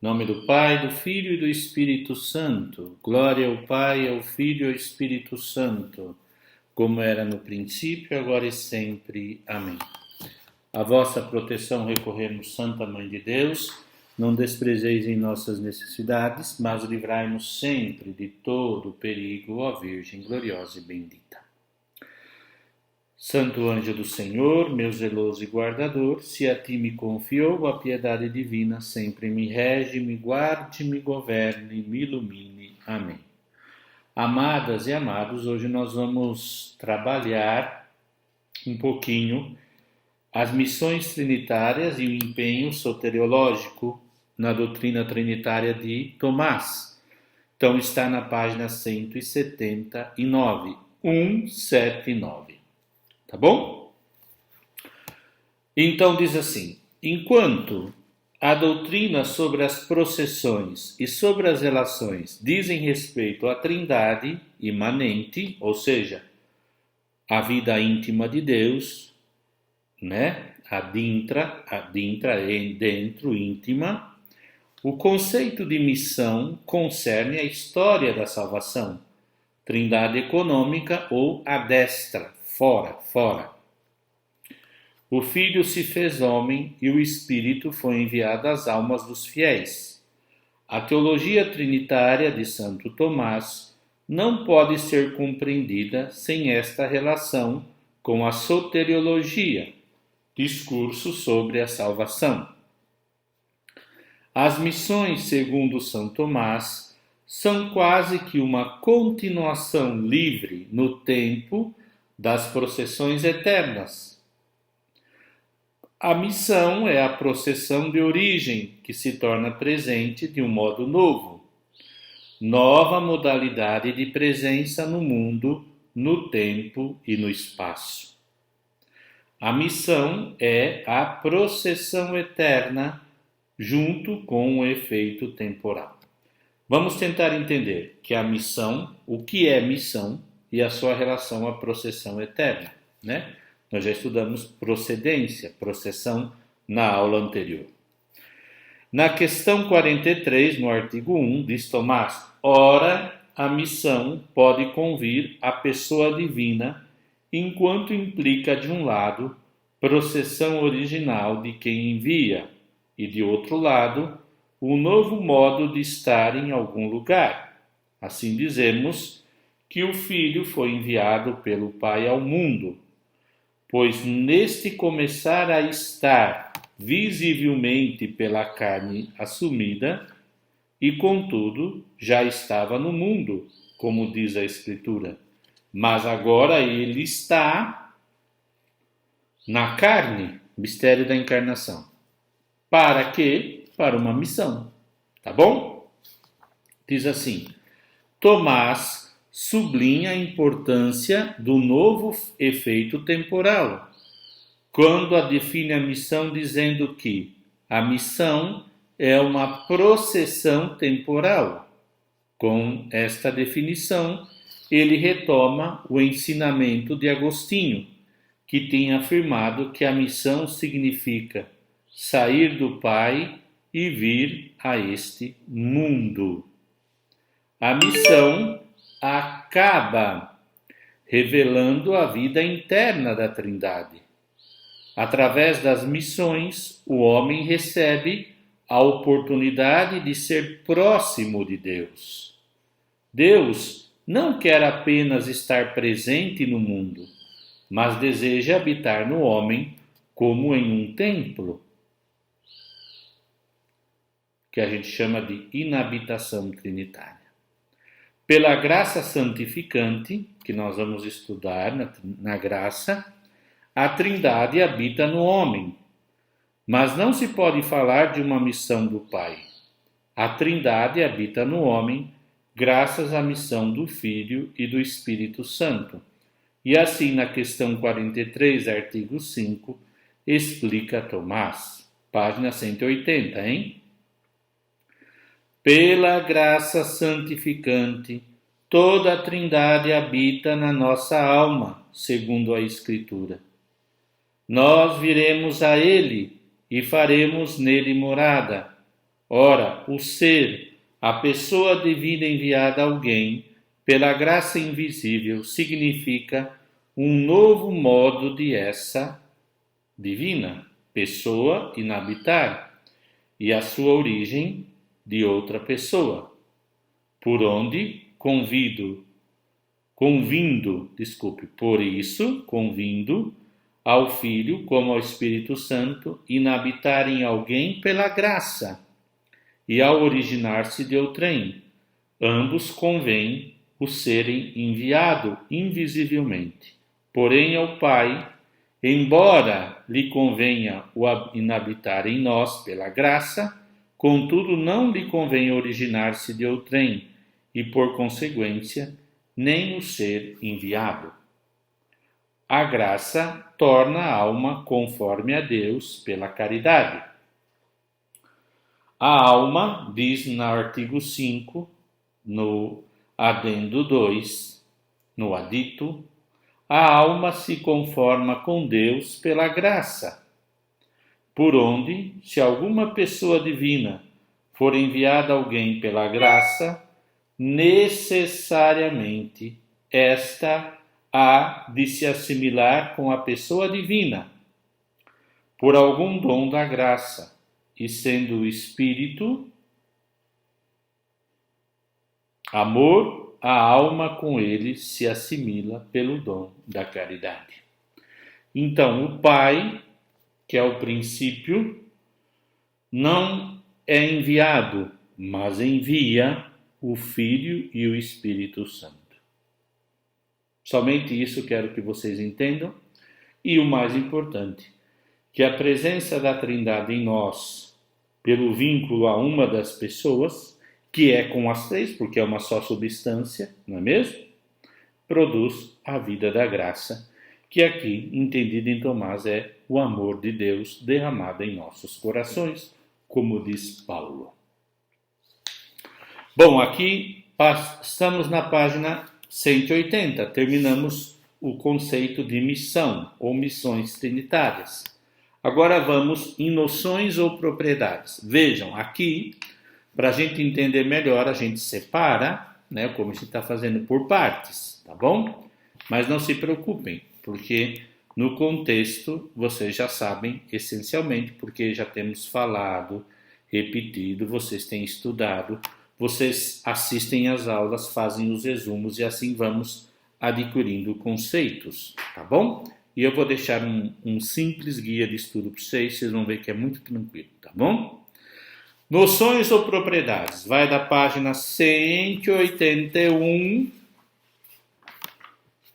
Em nome do Pai, do Filho e do Espírito Santo. Glória ao Pai, ao Filho e ao Espírito Santo, como era no princípio, agora e sempre. Amém. A vossa proteção recorremos, Santa Mãe de Deus. Não desprezeis em nossas necessidades, mas livrai-nos sempre de todo perigo, ó Virgem gloriosa e bendita. Santo anjo do Senhor, meu zeloso e guardador, se a ti me confiou a piedade divina, sempre me rege, me guarde, me governe, me ilumine. Amém. Amadas e amados, hoje nós vamos trabalhar um pouquinho as missões trinitárias e o empenho soteriológico na doutrina trinitária de Tomás. Então está na página 179, 179. Tá bom? Então diz assim: enquanto a doutrina sobre as processões e sobre as relações dizem respeito à Trindade imanente, ou seja, a vida íntima de Deus, né? Adintra, dentro, íntima, o conceito de missão concerne a história da salvação, Trindade econômica ou adestra, fora. O Filho se fez homem e o Espírito foi enviado às almas dos fiéis. A teologia trinitária de Santo Tomás não pode ser compreendida sem esta relação com a soteriologia, discurso sobre a salvação. As missões, segundo São Tomás, são quase que uma continuação livre no tempo das processões eternas. A missão é a processão de origem que se torna presente de um modo novo, nova modalidade de presença no mundo, no tempo e no espaço. A missão é a processão eterna junto com o efeito temporal. Vamos tentar entender que a missão, o que é missão e a sua relação à processão eterna, né? Nós já estudamos procedência, processão na aula anterior. Na questão 43, no artigo 1, diz Tomás: ora, a missão pode convir à pessoa divina, enquanto implica, de um lado, processão original de quem envia, e de outro lado, um novo modo de estar em algum lugar. Assim dizemos que o Filho foi enviado pelo Pai ao mundo, pois neste começar a estar visivelmente pela carne assumida, e contudo já estava no mundo, como diz a Escritura. Mas agora ele está na carne, mistério da encarnação. Para quê? Para uma missão. Tá bom? Diz assim: Tomás sublinha a importância do novo efeito temporal, quando define a missão dizendo que a missão é uma processão temporal. Com esta definição, ele retoma o ensinamento de Agostinho, que tem afirmado que a missão significa sair do Pai e vir a este mundo. A missão acaba revelando a vida interna da Trindade. Através das missões, o homem recebe a oportunidade de ser próximo de Deus. Deus não quer apenas estar presente no mundo, mas deseja habitar no homem como em um templo, que a gente chama de inabitação trinitária. Pela graça santificante, que nós vamos estudar na graça, a Trindade habita no homem, mas não se pode falar de uma missão do Pai. A Trindade habita no homem graças à missão do Filho e do Espírito Santo. E assim, na questão 43, artigo 5, explica Tomás, página 180, hein? Pela graça santificante, toda a Trindade habita na nossa alma, segundo a Escritura. Nós viremos a Ele e faremos nele morada, Ora, o ser, a pessoa divina enviada a alguém pela graça invisível, significa um novo modo de essa divina pessoa inhabitar e a sua origem de outra pessoa, por onde convindo ao Filho como ao Espírito Santo inhabitar em alguém pela graça e ao originar-se de outrem, ambos convém o serem enviado invisivelmente. Porém ao Pai, embora lhe convenha o inabitar em nós pela graça, contudo não lhe convém originar-se de outrem e, por consequência, nem o ser enviado. A graça torna a alma conforme a Deus pela caridade. A alma, diz no artigo 5, no adendo 2, no adito, a alma se conforma com Deus pela graça, por onde, se alguma pessoa divina for enviada a alguém pela graça, necessariamente esta há de se assimilar com a pessoa divina, por algum dom da graça, e sendo o Espírito amor, a alma com ele se assimila pelo dom da caridade. Então, o Pai, que é o princípio, não é enviado, mas envia o Filho e o Espírito Santo. Somente isso quero que vocês entendam. E o mais importante, que a presença da Trindade em nós, pelo vínculo a uma das pessoas, que é com as três, porque é uma só substância, não é mesmo? Produz a vida da graça, que aqui, entendido em Tomás, é o amor de Deus derramado em nossos corações, como diz Paulo. Bom, aqui estamos na página 180, terminamos o conceito de missão ou missões trinitárias. Agora vamos em noções ou propriedades. Vejam, aqui, para a gente entender melhor, a gente separa, né, como a gente está fazendo por partes, tá bom? Mas não se preocupem, porque no contexto vocês já sabem essencialmente, porque já temos falado, repetido, vocês têm estudado, vocês assistem às aulas, fazem os resumos e assim vamos adquirindo conceitos, tá bom? E eu vou deixar um simples guia de estudo para vocês vão ver que é muito tranquilo, tá bom? Noções ou propriedades, vai da página 181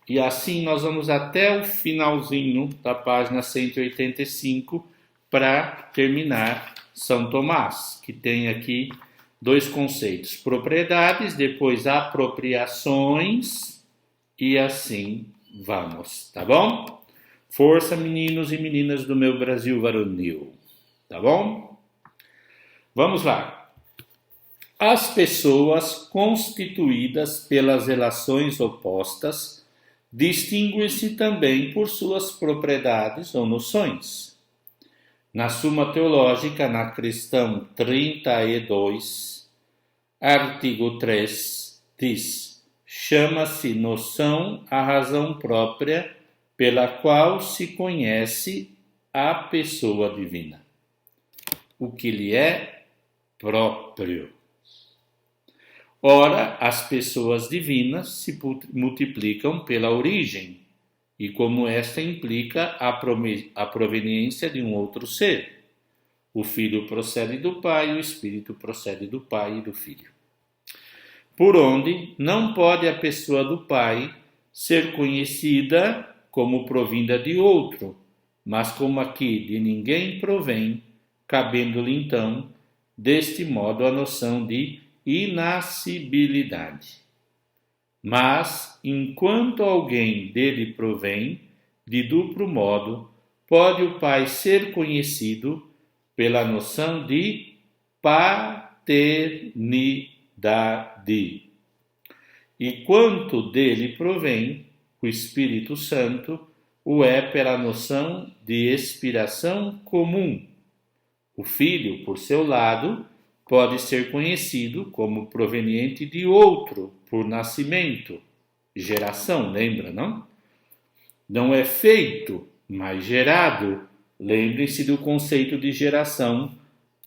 e assim nós vamos até o finalzinho da página 185 para terminar São Tomás, que tem aqui dois conceitos, propriedades, depois apropriações e assim vamos, tá bom? Força, meninos e meninas do meu Brasil varonil, tá bom? Vamos lá. As pessoas constituídas pelas relações opostas distinguem-se também por suas propriedades ou noções. Na Suma Teológica, na questão 32, artigo 3, diz: chama-se noção a razão própria pela qual se conhece a pessoa divina, o que lhe é próprio. Ora, as pessoas divinas se multiplicam pela origem, e como esta implica a proveniência de um outro ser. O Filho procede do Pai, o Espírito procede do Pai e do Filho. Por onde não pode a pessoa do Pai ser conhecida como provinda de outro, mas como aqui de ninguém provém, cabendo-lhe então, deste modo, a noção de inascibilidade. Mas, enquanto alguém dele provém, de duplo modo, pode o Pai ser conhecido pela noção de paternidade. E quanto dele provém, o Espírito Santo o é pela noção de expiração comum. O Filho, por seu lado, pode ser conhecido como proveniente de outro por nascimento, geração, lembra, não? Não é feito, mas gerado. Lembre-se do conceito de geração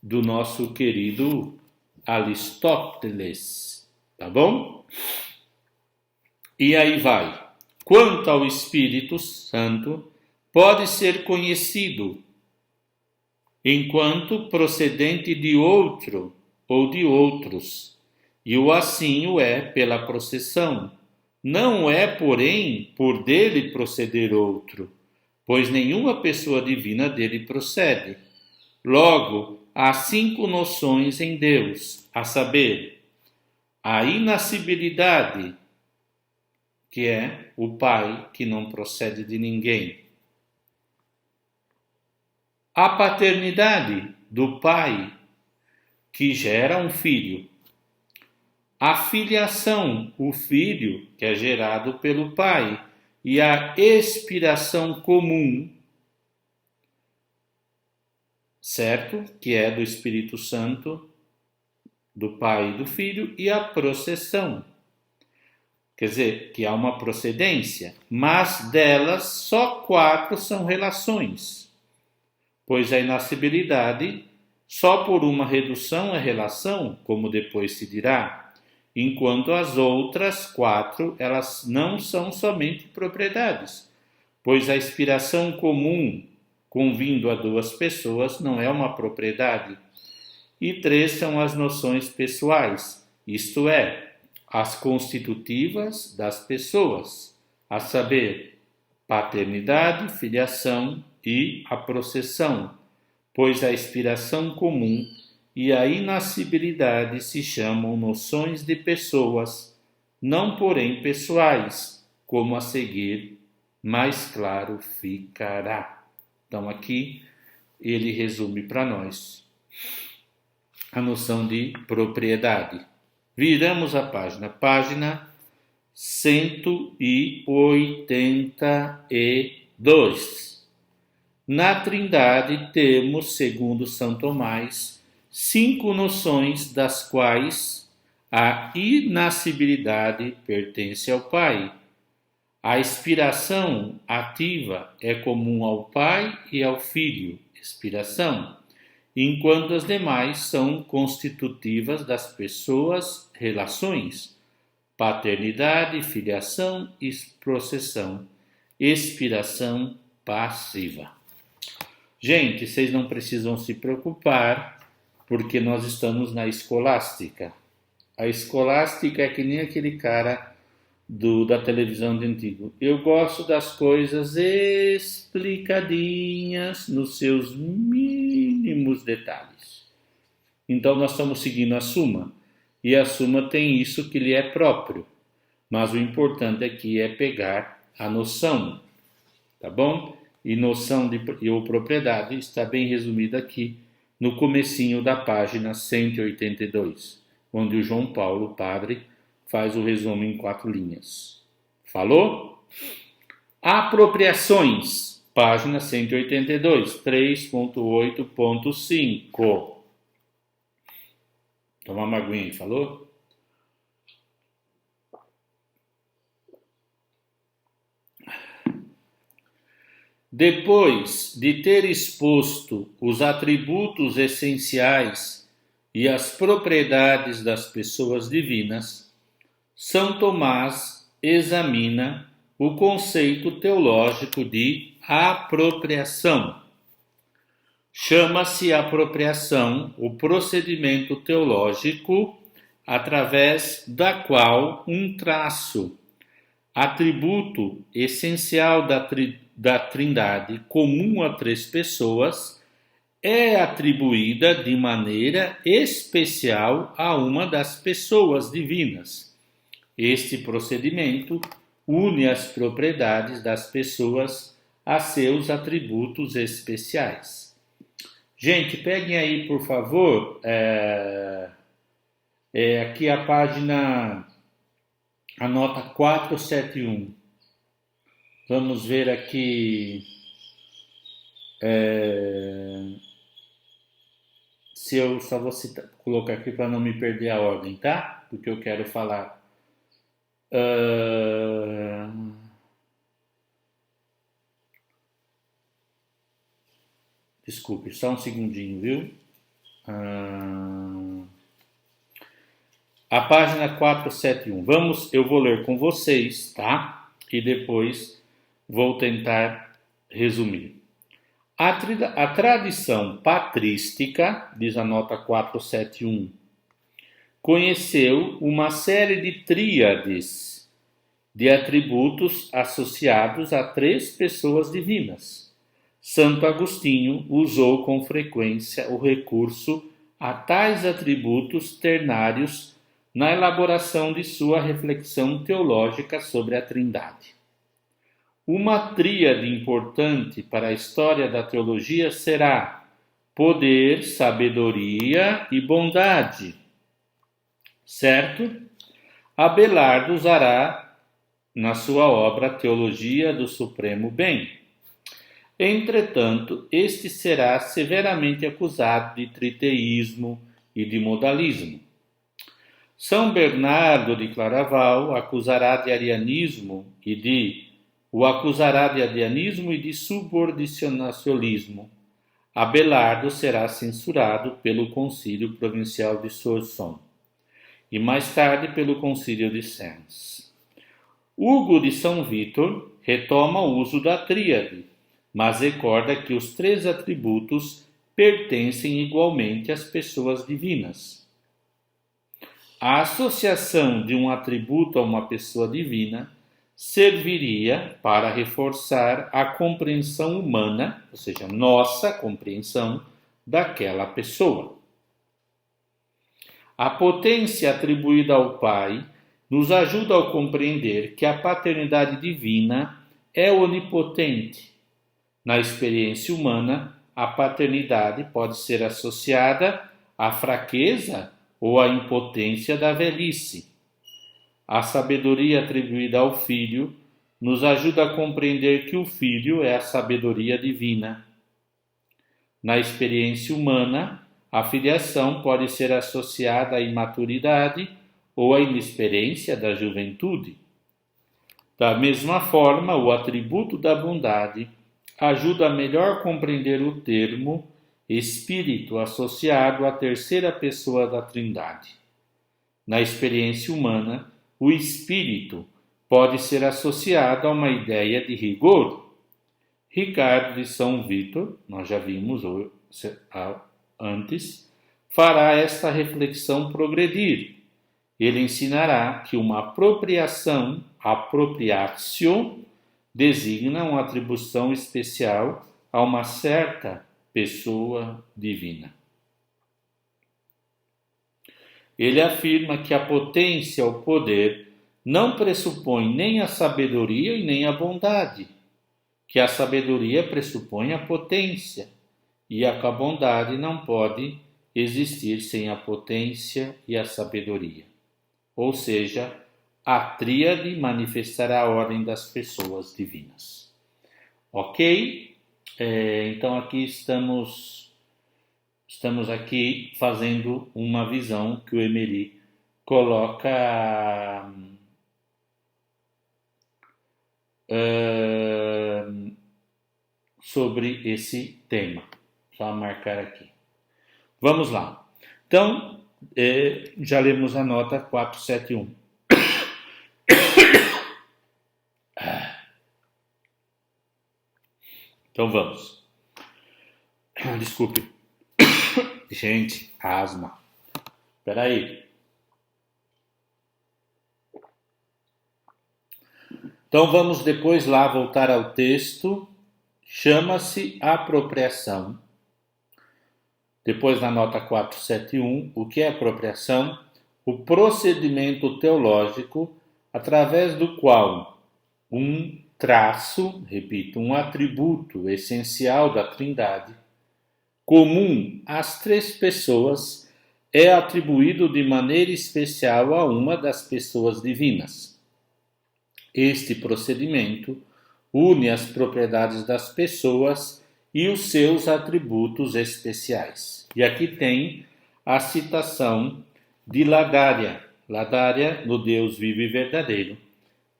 do nosso querido Aristóteles, tá bom? E aí vai. Quanto ao Espírito Santo, pode ser conhecido enquanto procedente de outro ou de outros, e o assim o é pela processão. Não é, porém, por dele proceder outro, pois nenhuma pessoa divina dele procede. Logo, há 5 noções em Deus, a saber, a inascibilidade, que é o Pai que não procede de ninguém. A paternidade do Pai, que gera um filho. A filiação, o filho que é gerado pelo Pai. E a expiração comum, certo? Que é do Espírito Santo, do Pai e do Filho. E a processão. Quer dizer, que há uma procedência, mas delas só 4 são relações. Pois a inascibilidade, só por uma redução é relação, como depois se dirá, enquanto as outras 4, elas não são somente propriedades, pois a expiração comum, convindo a 2 pessoas, não é uma propriedade. E 3 são as noções pessoais, isto é, as constitutivas das pessoas, a saber, paternidade, filiação e a processão, pois a expiração comum e a inascibilidade se chamam noções de pessoas, não porém pessoais, como a seguir mais claro ficará. Então aqui ele resume para nós a noção de propriedade. Viramos a página 182. Na Trindade temos, segundo São Tomás, 5 noções, das quais a inascibilidade pertence ao Pai. A expiração ativa é comum ao Pai e ao Filho, expiração, enquanto as demais são constitutivas das pessoas, relações, paternidade, filiação e processão, expiração passiva. Gente, vocês não precisam se preocupar, porque nós estamos na escolástica. A escolástica é que nem aquele cara da televisão de antigo. Eu gosto das coisas explicadinhas nos seus mínimos detalhes. Então nós estamos seguindo a Suma. E a Suma tem isso que lhe é próprio. Mas o importante aqui é pegar a noção. Tá bom? E noção ou propriedade está bem resumida aqui no comecinho da página 182, onde o João Paulo, padre, faz o resumo em 4 linhas. Falou? Apropriações, página 182, 3.8.5. Toma uma aguinha, falou? Depois de ter exposto os atributos essenciais e as propriedades das pessoas divinas, São Tomás examina o conceito teológico de apropriação. Chama-se apropriação o procedimento teológico através da qual um traço, atributo essencial da Trindade, comum a 3 pessoas, é atribuída de maneira especial a uma das pessoas divinas. Este procedimento une as propriedades das pessoas a seus atributos especiais. Gente, peguem aí, por favor, aqui a página, a nota 471. Vamos ver aqui se eu só vou colocar aqui para não me perder a ordem, tá? Porque eu quero falar. Desculpe, só um segundinho, viu? A página 471. Eu vou ler com vocês, tá? E depois vou tentar resumir. A tradição patrística, diz a nota 471, conheceu uma série de tríades de atributos associados a 3 pessoas divinas. Santo Agostinho usou com frequência o recurso a tais atributos ternários na elaboração de sua reflexão teológica sobre a Trindade. Uma tríade importante para a história da teologia será poder, sabedoria e bondade. Certo? Abelardo usará na sua obra Teologia do Supremo Bem. Entretanto, este será severamente acusado de triteísmo e de modalismo. São Bernardo de Claraval o acusará de arianismo e de subordinacionismo. Abelardo será censurado pelo Concílio Provincial de Soissons e mais tarde pelo Concílio de Sens. Hugo de São Vítor retoma o uso da tríade, mas recorda que os 3 atributos pertencem igualmente às pessoas divinas. A associação de um atributo a uma pessoa divina serviria para reforçar a compreensão humana, ou seja, nossa compreensão daquela pessoa. A potência atribuída ao Pai nos ajuda a compreender que a paternidade divina é onipotente. Na experiência humana, a paternidade pode ser associada à fraqueza ou à impotência da velhice. A sabedoria atribuída ao Filho nos ajuda a compreender que o Filho é a sabedoria divina. Na experiência humana, a filiação pode ser associada à imaturidade ou à inexperiência da juventude. Da mesma forma, o atributo da bondade ajuda a melhor compreender o termo Espírito associado à terceira pessoa da Trindade. Na experiência humana, o Espírito pode ser associado a uma ideia de rigor. Ricardo de São Vítor, nós já vimos antes, fará esta reflexão progredir. Ele ensinará que uma apropriação, appropriatio, designa uma atribuição especial a uma certa pessoa divina. Ele afirma que a potência ou poder não pressupõe nem a sabedoria e nem a bondade, que a sabedoria pressupõe a potência e a bondade não pode existir sem a potência e a sabedoria. Ou seja, a tríade manifestará a ordem das pessoas divinas. Ok? Então aqui estamos aqui fazendo uma visão que o Emery coloca sobre esse tema. Só marcar aqui. Vamos lá. Então, já lemos a nota 471. Então vamos. Desculpe. Gente, asma. Espera aí. Então vamos depois lá voltar ao texto. Chama-se apropriação. Depois na nota 471, o que é apropriação? O procedimento teológico através do qual um traço, repito, um atributo essencial da Trindade, comum às 3 pessoas, é atribuído de maneira especial a uma das pessoas divinas. Este procedimento une as propriedades das pessoas e os seus atributos especiais. E aqui tem a citação de Ladária. Ladária, no Deus vivo e verdadeiro,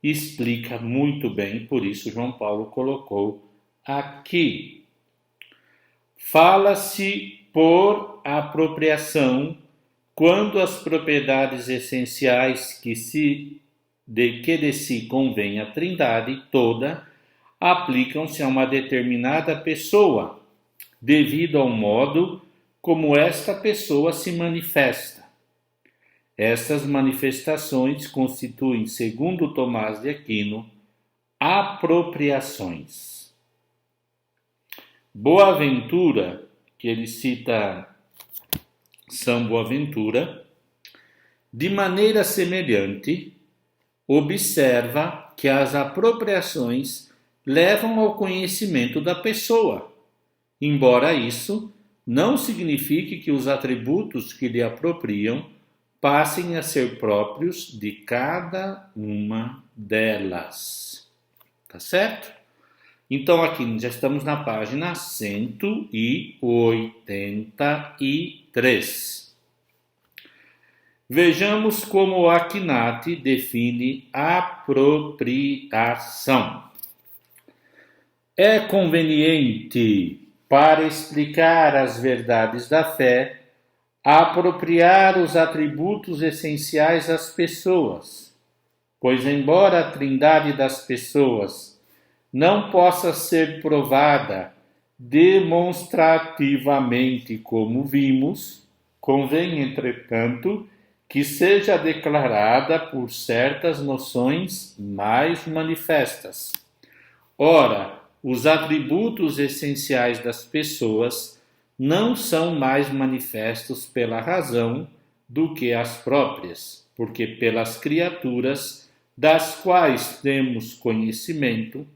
explica muito bem, por isso João Paulo colocou aqui. Fala-se por apropriação quando as propriedades essenciais que de si convém a Trindade toda aplicam-se a uma determinada pessoa, devido ao modo como esta pessoa se manifesta. Estas manifestações constituem, segundo Tomás de Aquino, apropriações. Boaventura, que ele cita São Boaventura, de maneira semelhante, observa que as apropriações levam ao conhecimento da pessoa, embora isso não signifique que os atributos que lhe apropriam passem a ser próprios de cada uma delas. Tá certo? Então aqui já estamos na página 183. Vejamos como Akinati define apropriação. É conveniente, para explicar as verdades da fé, apropriar os atributos essenciais às pessoas, pois embora a trindade das pessoas não possa ser provada demonstrativamente como vimos, convém, entretanto, que seja declarada por certas noções mais manifestas. Ora, os atributos essenciais das pessoas não são mais manifestos pela razão do que as próprias, porque pelas criaturas das quais temos conhecimento,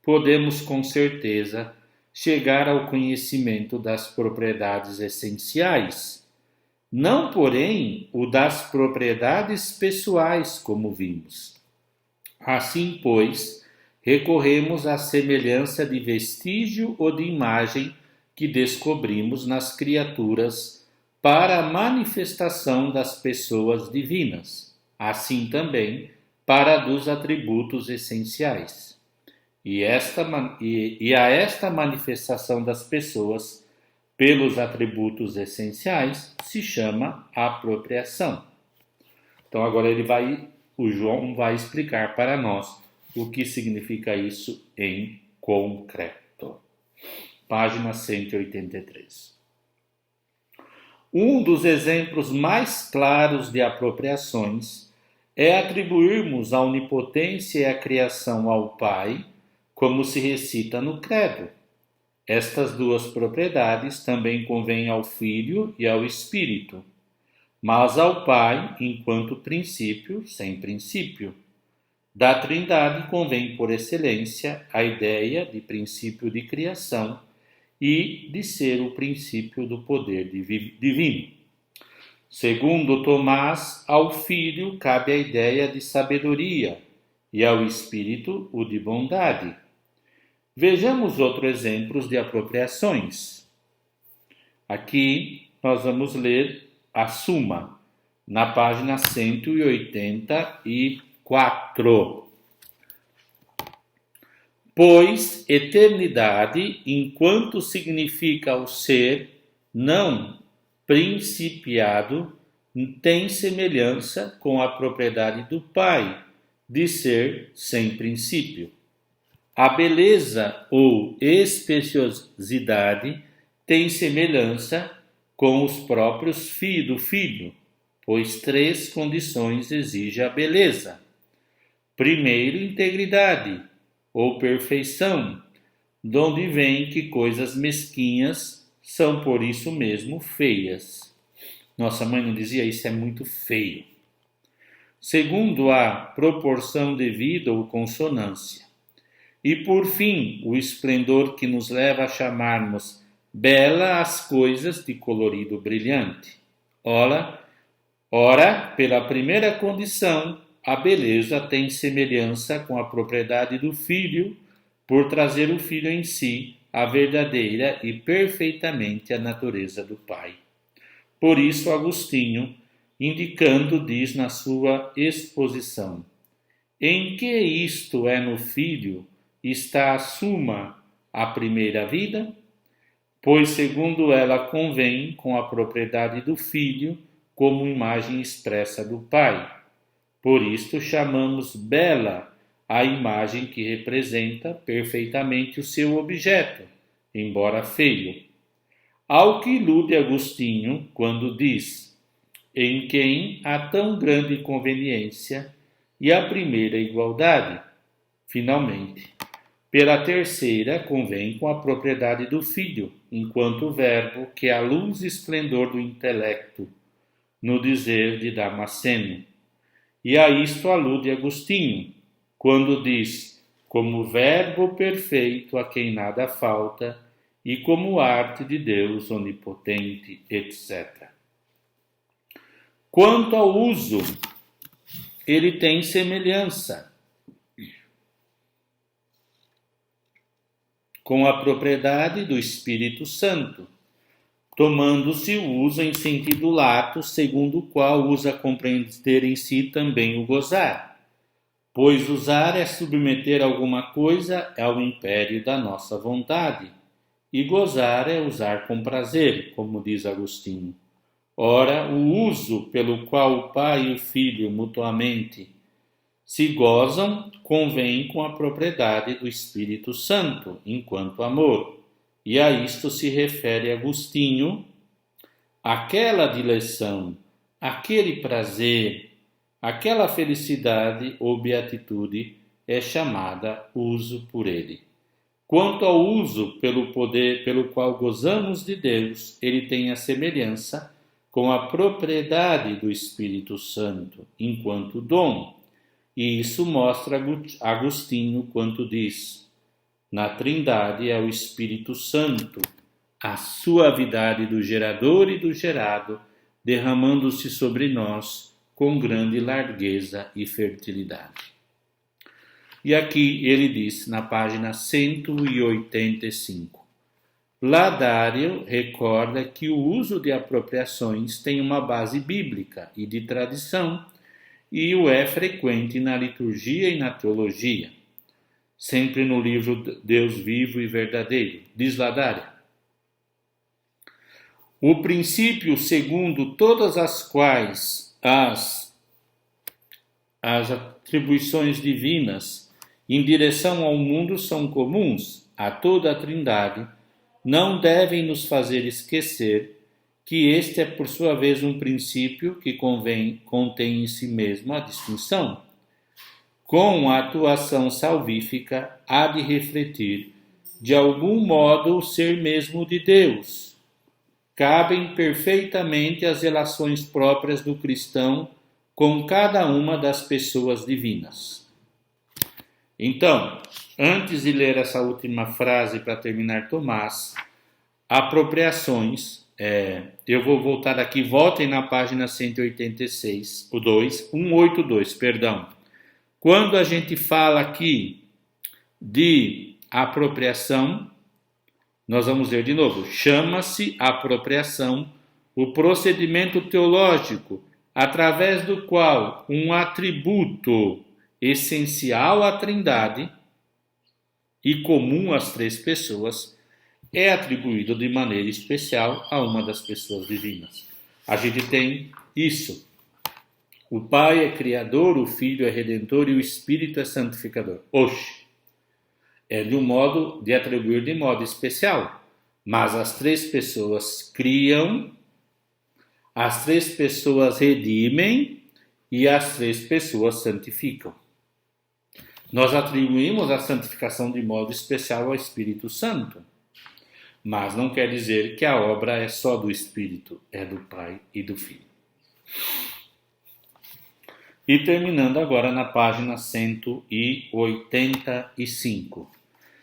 podemos com certeza chegar ao conhecimento das propriedades essenciais, não, porém, o das propriedades pessoais, como vimos. Assim, pois, recorremos à semelhança de vestígio ou de imagem que descobrimos nas criaturas para a manifestação das pessoas divinas, assim também para a dos atributos essenciais. E a esta manifestação das pessoas pelos atributos essenciais se chama apropriação. Então agora o João vai explicar para nós o que significa isso em concreto. Página 183. Um dos exemplos mais claros de apropriações é atribuirmos a onipotência e a criação ao Pai, como se recita no Credo. Estas duas propriedades também convêm ao Filho e ao Espírito, mas ao Pai enquanto princípio sem princípio. Da Trindade convém por excelência a ideia de princípio de criação e de ser o princípio do poder divino. Segundo Tomás, ao Filho cabe a ideia de sabedoria e ao Espírito o de bondade. Vejamos outros exemplos de apropriações. Aqui nós vamos ler a Suma, na página 184. Pois eternidade, enquanto significa o ser não principiado, tem semelhança com a propriedade do Pai, de ser sem princípio. A beleza ou especiosidade tem semelhança com os próprios do Filho, pois três condições exige a beleza. Primeiro, integridade ou perfeição, donde vem que coisas mesquinhas são por isso mesmo feias. Nossa mãe não dizia isso é muito feio. Segundo, a proporção devida ou consonância. E por fim, o esplendor que nos leva a chamarmos bela as coisas de colorido brilhante. Ora, pela primeira condição, a beleza tem semelhança com a propriedade do Filho, por trazer o Filho em si a verdadeira e perfeitamente a natureza do Pai. Por isso, Agostinho, indicando, diz na sua exposição: em que isto é no Filho está a suma, a primeira vida? Pois, segundo ela, convém com a propriedade do Filho como imagem expressa do Pai. Por isto chamamos bela a imagem que representa perfeitamente o seu objeto, embora feio. Ao que ilude Agostinho quando diz: em quem há tão grande conveniência e a primeira igualdade. Finalmente, pela terceira convém com a propriedade do Filho, enquanto Verbo que é a luz e esplendor do intelecto, no dizer de Damasceno. E a isto alude Agostinho, quando diz: como Verbo perfeito a quem nada falta, e como arte de Deus onipotente, etc. Quanto ao uso, ele tem semelhança com a propriedade do Espírito Santo, tomando-se o uso em sentido lato, segundo o qual usa compreender em si também o gozar, pois usar é submeter alguma coisa ao império da nossa vontade, e gozar é usar com prazer, como diz Agostinho. Ora, o uso pelo qual o Pai e o Filho mutuamente se gozam convém com a propriedade do Espírito Santo, enquanto amor. E a isto se refere Agostinho: aquela dileção, aquele prazer, aquela felicidade ou beatitude é chamada uso por ele. Quanto ao uso pelo poder pelo qual gozamos de Deus, ele tem a semelhança com a propriedade do Espírito Santo, enquanto dom. E isso mostra Agostinho quando diz: na Trindade é o Espírito Santo, a suavidade do gerador e do gerado, derramando-se sobre nós com grande largueza e fertilidade. E aqui ele diz, na página 185, Ladário recorda que o uso de apropriações tem uma base bíblica e de tradição, e o é frequente na liturgia e na teologia, sempre no livro Deus Vivo e Verdadeiro, diz Ladário. O princípio segundo todas as quais as atribuições divinas em direção ao mundo são comuns a toda a Trindade, não devem nos fazer esquecer que este é, por sua vez, um princípio que contém em si mesmo a distinção. Com a atuação salvífica, há de refletir, de algum modo, o ser mesmo de Deus. Cabem perfeitamente as relações próprias do cristão com cada uma das pessoas divinas. Então, antes de ler essa última frase para terminar Tomás, apropriações, eu vou voltar aqui, voltem na página 186, 182, perdão. Quando a gente fala aqui de apropriação, nós vamos ler de novo, chama-se apropriação o procedimento teológico através do qual um atributo essencial à Trindade e comum às três pessoas é atribuído de maneira especial a uma das pessoas divinas. A gente tem isso. O Pai é Criador, o Filho é Redentor e o Espírito é Santificador. Oxe! É de um modo de atribuir de modo especial. Mas as três pessoas criam, as três pessoas redimem e as três pessoas santificam. Nós atribuímos a santificação de modo especial ao Espírito Santo. Mas não quer dizer que a obra é só do Espírito, é do Pai e do Filho. E terminando agora na página 185.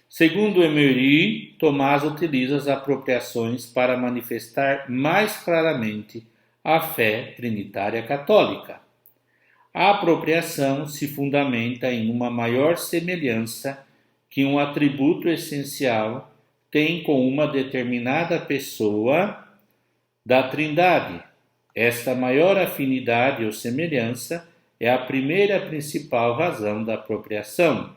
Segundo Emery, Tomás utiliza as apropriações para manifestar mais claramente a fé trinitária católica. A apropriação se fundamenta em uma maior semelhança que um atributo essencial tem com uma determinada pessoa da Trindade. Esta maior afinidade ou semelhança é a primeira principal razão da apropriação.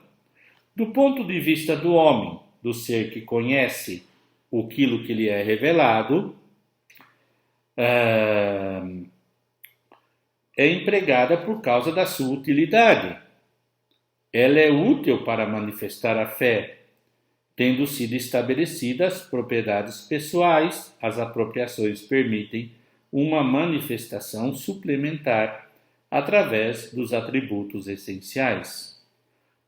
Do ponto de vista do homem, do ser que conhece aquilo que lhe é revelado, é empregada por causa da sua utilidade. Ela é útil para manifestar a fé. Tendo sido estabelecidas propriedades pessoais, as apropriações permitem uma manifestação suplementar através dos atributos essenciais.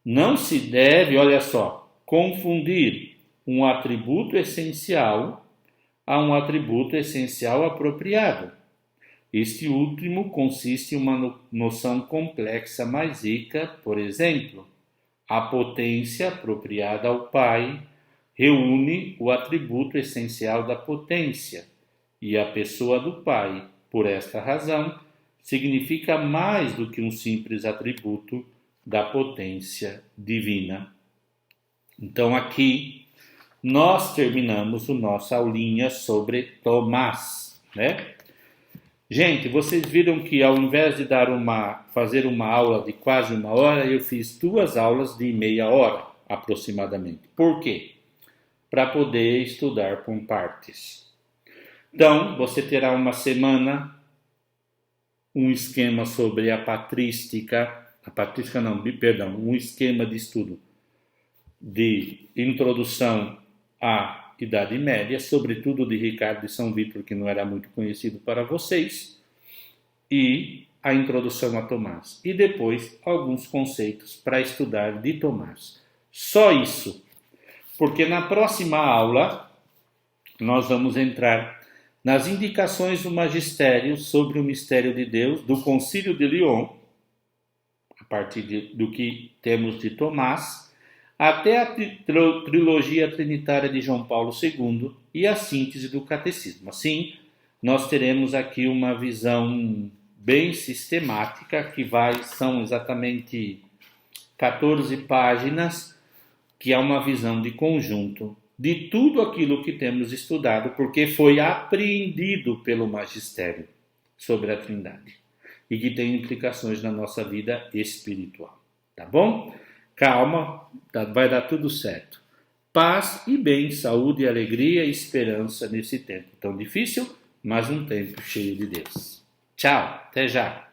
Não se deve, olha só, confundir um atributo essencial a um atributo essencial apropriado. Este último consiste em uma noção complexa mais rica, por exemplo, a potência apropriada ao Pai reúne o atributo essencial da potência, e a pessoa do Pai, por esta razão, significa mais do que um simples atributo da potência divina. Então aqui nós terminamos a nossa aulinha sobre Tomás, né? Gente, vocês viram que ao invés de fazer uma aula de quase 1 hora, eu fiz 2 aulas de meia hora, aproximadamente. Por quê? Para poder estudar por partes. Então, você terá uma semana, um esquema sobre um esquema de estudo de introdução à Idade Média, sobretudo de Ricardo de São Vítor, que não era muito conhecido para vocês, e a introdução a Tomás. E depois alguns conceitos para estudar de Tomás. Só isso, porque na próxima aula nós vamos entrar nas indicações do magistério sobre o mistério de Deus, do Concílio de Lyon, a partir do que temos de Tomás, até a trilogia trinitária de João Paulo II e a síntese do catecismo. Assim, nós teremos aqui uma visão bem sistemática, são exatamente 14 páginas, que é uma visão de conjunto de tudo aquilo que temos estudado, porque foi apreendido pelo magistério sobre a Trindade e que tem implicações na nossa vida espiritual. Tá bom? Calma, vai dar tudo certo. Paz e bem, saúde, alegria e esperança nesse tempo tão difícil, mas um tempo cheio de Deus. Tchau, até já!